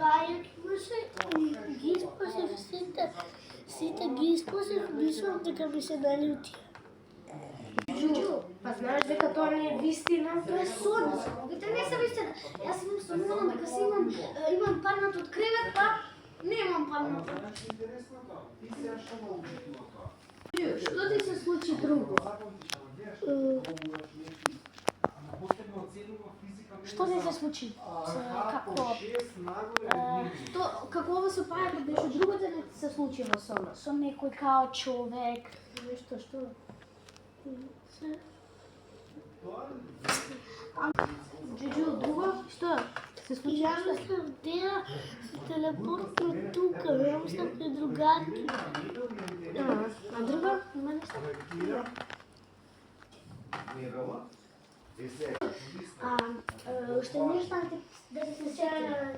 пајак имаше и ги испасив сите ги испасив, мислам дека ми се налютија. Джу, па знаеш дека тоа не е вистина? Тоа е сон, слугите не се вистина. Јас имам сонувано дека се имам паднат од кревет, па немам паднат. Джу, што ти се случи друго? Што не се случи? Како ова со пајакот беше друго да не се случи во сонот? Со некој као човек, нешто што... Джуджу, друго? Што? Се случи Ја мислам деја се телепортна тука, ја мислам кај другарки. А друго? Има нешто? Уште нешто да се сеќавам.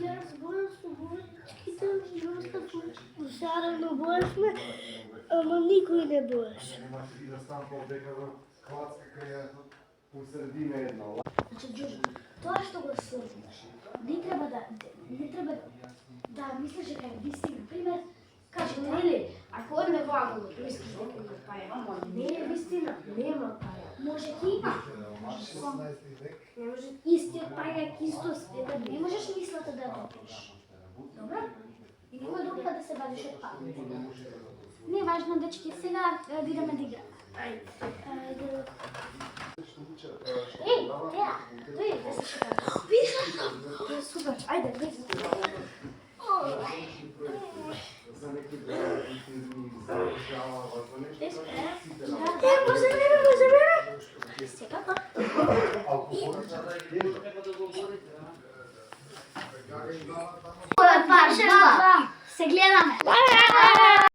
Јас бојам со бојачките, доста шарено бојашме, ама никој не боеше. Значи, Джуджу, тоа што го следиш, не треба да мислиш дека е вистина. Пример, кажи, Нели, ако одне во агулот, мислиш дека има пајак? Не е вистина, нема пајак. може ти има. Не може. Истиот пајак, исто света, не можеш мислата да ја допиш. Добро? И немој друг пат да се бавиш од паметот. Не е важно, дечки, сега да идеме да играме. Ајде. Теа, дојди да се шетаме. Видиш? Супер, ајде, дојди. Може мене. Сега па. Се гледаме.